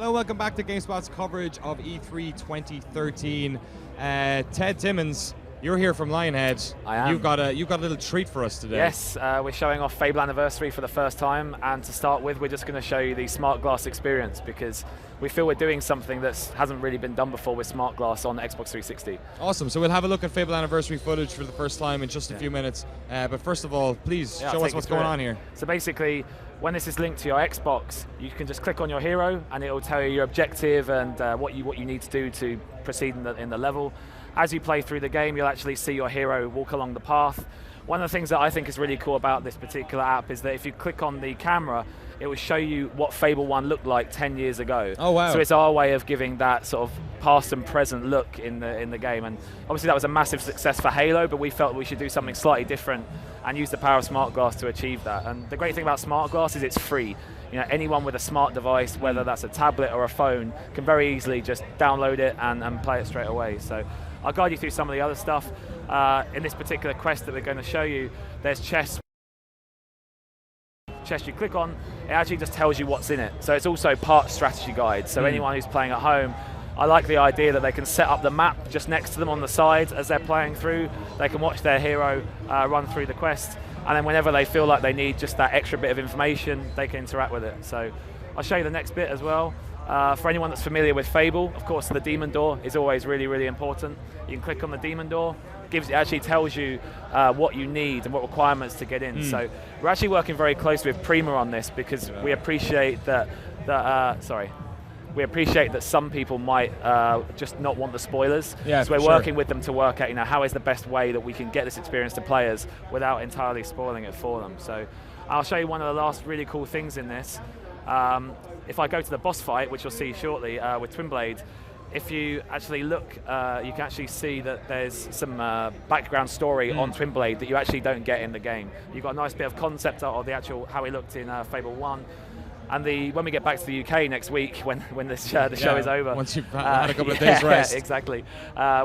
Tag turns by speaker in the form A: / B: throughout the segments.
A: Hello, welcome back to GameSpot's coverage of E3 2013. Ted Timmons, you're here from Lionhead.
B: I am.
A: You've got a little treat for us today.
B: Yes, we're showing off Fable Anniversary for the first time, and to start with, we're just going to show you the smart glass experience because we feel we're doing something that hasn't really been done before with smart glass on Xbox 360.
A: Awesome. So we'll have a look at Fable Anniversary footage for the first time in just a few minutes. But first of all, please show us what's going on here.
B: So basically, when this is linked to your Xbox, you can just click on your hero, and it will tell you your objective and what you need to do to proceed in the level. As you play through the game, you'll actually see your hero walk along the path. One of the things that I think is really cool about this particular app is that if you click on the camera, it will show you what Fable 1 looked like 10 years ago.
A: Oh wow.
B: So it's our way of giving that sort of past and present look in the game. And obviously that was a massive success for Halo, but we felt we should do something slightly different and use the power of smart glass to achieve that. And the great thing about smart glass is it's free. You know, anyone with a smart device, whether that's a tablet or a phone, can very easily just download it and play it straight away. So I'll guide you through some of the other stuff. In this particular quest that we're going to show you, there's chests. Chest you click on, it actually just tells you what's in it. So it's also part strategy guide. So anyone who's playing at home, I like the idea that they can set up the map just next to them on the side as they're playing through. They can watch their hero run through the quest, and then whenever they feel like they need just that extra bit of information, they can interact with it. So I'll show you the next bit as well. For anyone that's familiar with Fable, of course the demon door is always really, really important. You can click on the demon door. It actually tells you what you need and what requirements to get in. So we're actually working very closely with Prima on this because we appreciate that some people might just not want the spoilers.
A: Yeah,
B: so we're working with them to work out, how is the best way that we can get this experience to players without entirely spoiling it for them. So I'll show you one of the last really cool things in this. If I go to the boss fight, which you'll see shortly with Twinblade, if you actually look, you can actually see that there's some background story on Twinblade that you actually don't get in the game. You've got a nice bit of concept art of the actual how he looked in Fable 1. And when we get back to the UK next week, when the show is over,
A: once you've had a couple of days rest,
B: exactly.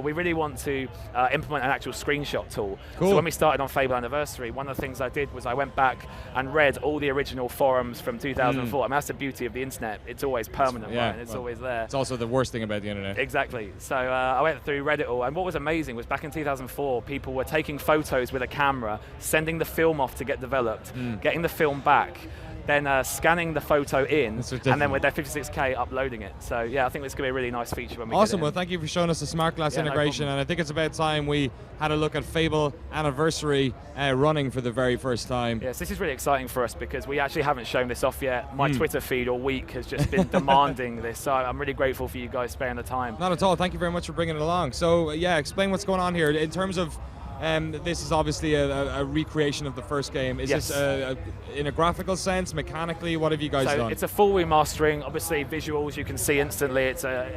B: We really want to implement an actual screenshot tool.
A: Cool.
B: So when we started on Fable Anniversary, one of the things I did was I went back and read all the original forums from 2004. I mean, that's the beauty of the internet; it's always permanent, right? And it's always there.
A: It's also the worst thing about the internet.
B: Exactly. So I went through, read it all, and what was amazing was back in 2004, people were taking photos with a camera, sending the film off to get developed, getting the film back, then scanning the photo in, and then with their 56K uploading it. So yeah, I think this could be a really nice feature when we
A: Awesome.
B: get it
A: Well, thank you for showing us the smart glass integration, and I think it's about time we had a look at Fable Anniversary running for the very first time.
B: Yes, this is really exciting for us because we actually haven't shown this off yet. My Twitter feed all week has just been demanding this, so I'm really grateful for you guys sparing the time.
A: Not at all. Thank you very much for bringing it along. So yeah, explain what's going on here in terms of. This is obviously a recreation of the first game. Is this in a graphical sense, mechanically? What have you guys done?
B: It's a full remastering. Obviously, visuals you can see instantly.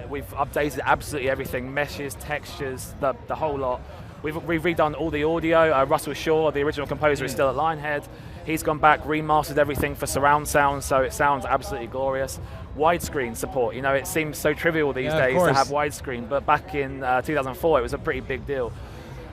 B: We've updated absolutely everything: meshes, textures, the whole lot. We've redone all the audio. Russell Shaw, the original composer, is still at Lionhead. He's gone back, remastered everything for surround sound, so it sounds absolutely glorious. Widescreen support. It seems so trivial these days to have widescreen, but back in 2004, it was a pretty big deal.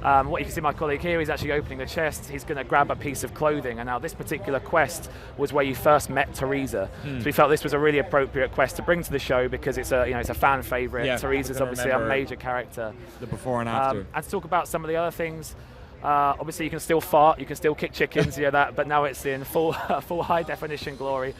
B: What you can see my colleague here, he's actually opening the chest. He's going to grab a piece of clothing, and now this particular quest was where you first met Teresa. So we felt this was a really appropriate quest to bring to the show because it's a fan favorite. Teresa's obviously a major character.
A: The before and after.
B: And to talk about some of the other things. Obviously, you can still fart, you can still kick chickens, but now it's in full high definition glory.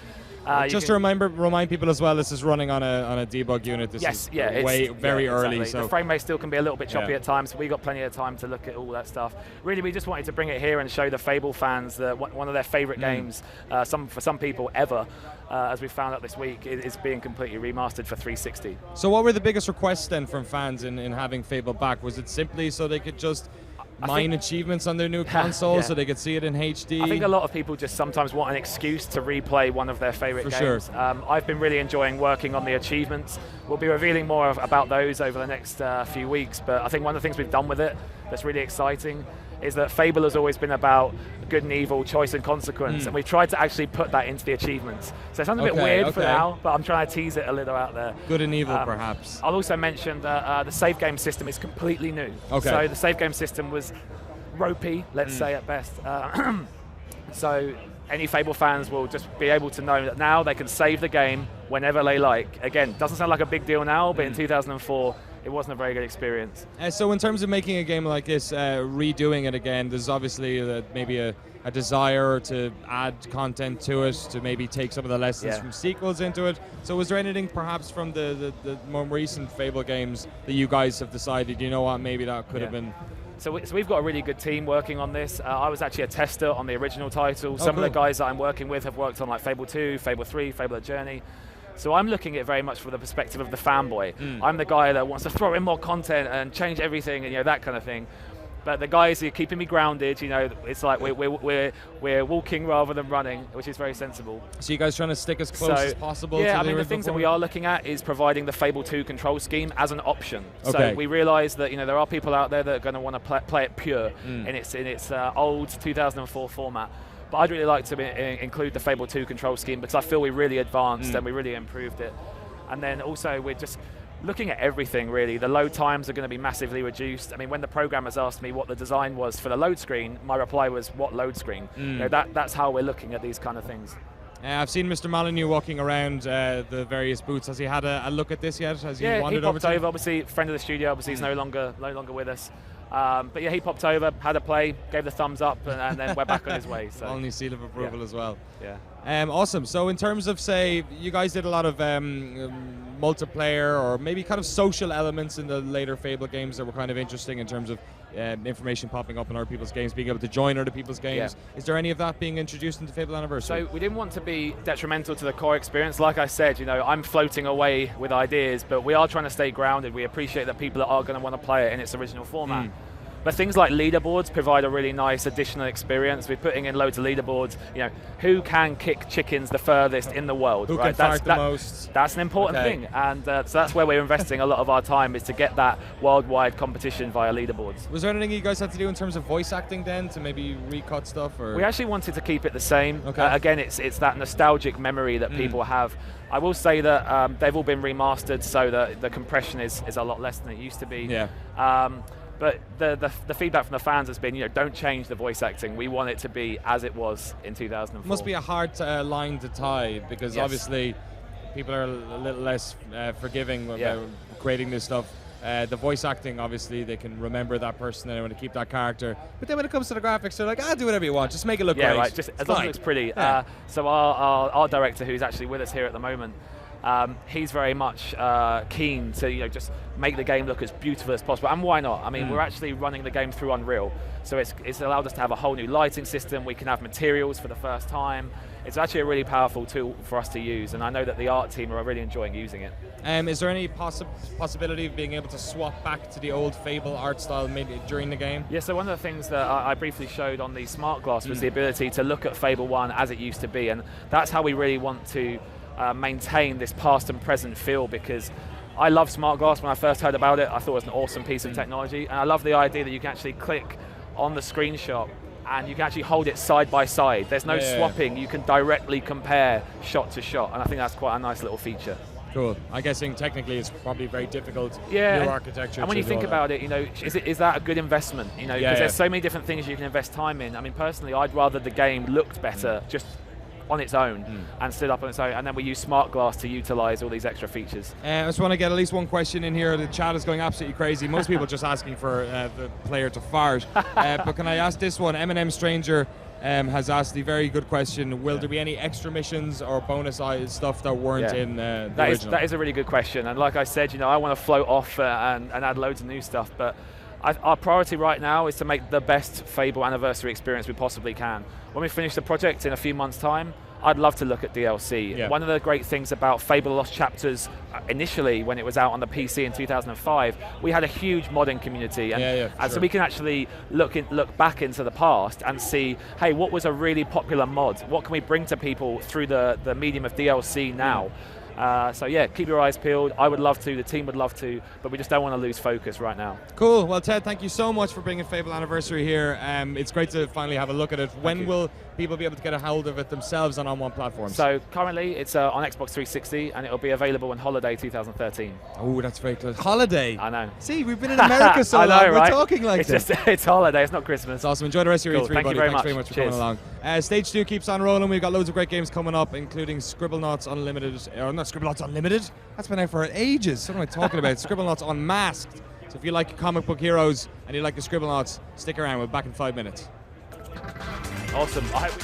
A: Just to remind people as well, this is running on a debug unit. This is very early.
B: Exactly.
A: So
B: the frame rate still can be a little bit choppy at times, so we got plenty of time to look at all that stuff. Really, we just wanted to bring it here and show the Fable fans that one of their favorite games, for some people ever, as we found out this week, is being completely remastered for 360.
A: So what were the biggest requests then from fans in having Fable back? Was it simply so they could just mine achievements on their new console so they could see it in HD?
B: I think a lot of people just sometimes want an excuse to replay one of their favorite games.
A: Sure.
B: I've been really enjoying working on the achievements. We'll be revealing more about those over the next few weeks, but I think one of the things we've done with it that's really exciting is that Fable has always been about good and evil, choice and consequence, and we've tried to actually put that into the achievements. So it sounds a bit weird for now, but I'm trying to tease it a little out there.
A: Good and evil, perhaps.
B: I'll also mention that the save game system is completely new. So the save game system was ropey, let's say at best. So any Fable fans will just be able to know that now they can save the game whenever they like. Again, doesn't sound like a big deal now, but in 2004, it wasn't a very good experience.
A: So in terms of making a game like this, redoing it again, there's obviously maybe a desire to add content to it, to maybe take some of the lessons from sequels into it. So was there anything perhaps from the more recent Fable games that you guys have decided, you know what, maybe that could have been...
B: So we've got a really good team working on this. I was actually a tester on the original title. Some of the guys that I'm working with have worked on like Fable 2, Fable 3, Fable: The Journey. So I'm looking at it very much from the perspective of the fanboy. I'm the guy that wants to throw in more content and change everything and that kind of thing. But the guys who are keeping me grounded, it's like we're walking rather than running, which is very sensible.
A: So you guys trying to stick as close as possible?
B: Yeah,
A: to
B: the things that we are looking at is providing the Fable 2 control scheme as an option.
A: Okay.
B: So we realise that there are people out there that are going to want to play it pure in its old 2004 format. But I'd really like to include the Fable 2 control scheme because I feel we really advanced and we really improved it. And then also we're just looking at everything really. The load times are going to be massively reduced. I mean, when the programmers asked me what the design was for the load screen, my reply was, what load screen? That's how we're looking at these kind of things.
A: I've seen Mr. Molyneux walking around the various booths. Has he had a look at this yet? Has he wandered
B: he popped over?
A: to
B: Obviously, friend of the studio. Obviously, he's no longer with us. But yeah, he popped over, had a play, gave the thumbs up, and then we're back on his way. So.
A: Only seal of approval as well.
B: Yeah.
A: Awesome. So in terms of, say, you guys did a lot of multiplayer or maybe kind of social elements in the later Fable games that were kind of interesting in terms of information popping up in other people's games, being able to join other people's games. Yeah. Is there any of that being introduced into Fable Anniversary?
B: So we didn't want to be detrimental to the core experience. Like I said, I'm floating away with ideas, but we are trying to stay grounded. We appreciate that people are going to want to play it in its original format. But things like leaderboards provide a really nice additional experience. We're putting in loads of leaderboards. Who can kick chickens the furthest in the world?
A: Who can fart the most?
B: That's an important thing, and so that's where we're investing a lot of our time, is to get that worldwide competition via leaderboards.
A: Was there anything you guys had to do in terms of voice acting then, to maybe recut stuff? Or?
B: We actually wanted to keep it the same. Again, it's that nostalgic memory that people have. I will say that they've all been remastered, so that the compression is a lot less than it used to be.
A: Yeah.
B: But the feedback from the fans has been, don't change the voice acting. We want it to be as it was in 2004.
A: Must be a hard line to tie, because obviously people are a little less forgiving about creating this stuff. The voice acting, obviously, they can remember that person and they want to keep that character. But then when it comes to the graphics, they're like, do whatever you want, just make it look great.
B: Yeah, right, just as long as it looks pretty.
A: Yeah.
B: So our director, who's actually with us here at the moment, he's very much keen to just make the game look as beautiful as possible, and why not? I mean, we're actually running the game through Unreal, so it's allowed us to have a whole new lighting system. We can have materials for the first time. It's actually a really powerful tool for us to use, and I know that the art team are really enjoying using it.
A: Is there any possibility of being able to swap back to the old Fable art style maybe during the game?
B: Yeah, so one of the things that I briefly showed on the smart glass was the ability to look at Fable 1 as it used to be, and that's how we really want to maintain this past and present feel, because I love smart glass. When I first heard about it, I thought it was an awesome piece of technology, and I love the idea that you can actually click on the screenshot and you can actually hold it side by side. There's no swapping. You can directly compare shot to shot, and I think that's quite a nice little feature.
A: Cool. I'm guessing technically it's probably very difficult. New architecture.
B: And when you think about it, is that a good investment? Because there's so many different things you can invest time in. I mean, personally, I'd rather the game looked better just on its own and stood up on its own, and then we use smart glass to utilize all these extra features. I
A: just want to get at least one question in here. The chat is going absolutely crazy. Most people just asking for the player to fart. But can I ask this one? M&M Stranger has asked the very good question: will there be any extra missions or bonus stuff that weren't in the original?
B: That is a really good question, and like I said, I want to float off and add loads of new stuff, but our priority right now is to make the best Fable Anniversary experience we possibly can. When we finish the project in a few months' time, I'd love to look at DLC.
A: Yeah.
B: One of the great things about Fable Lost Chapters, initially when it was out on the PC in 2005, we had a huge modding community, and so we can actually look back into the past and see, hey, what was a really popular mod? What can we bring to people through the medium of DLC now? So yeah, keep your eyes peeled. I would love to, the team would love to, but we just don't want to lose focus right now.
A: Cool. Well, Ted, thank you so much for bringing Fable Anniversary here. It's great to finally have a look at it. When will people be able to get a hold of it themselves on one platform?
B: So currently it's on Xbox 360 and it'll be available on Holiday 2013.
A: Oh, that's very close. Holiday.
B: I know.
A: See, we've been in America so
B: I know,
A: long.
B: right?
A: We're talking like this.
B: It's Holiday. It's not Christmas.
A: It's awesome. Enjoy the rest of your
B: Cool.
A: E3,
B: Thank
A: buddy.
B: you very
A: Thanks
B: much.
A: very much for
B: Cheers.
A: coming along. Stage 2 keeps on rolling. We've got loads of great games coming up, including Scribblenauts Unlimited. Or not Scribblenauts Unlimited. That's been out for ages. What am I talking about? Scribblenauts Unmasked. So if you like comic book heroes and you like the Scribblenauts, stick around. We're back in 5 minutes.
B: Awesome. I hope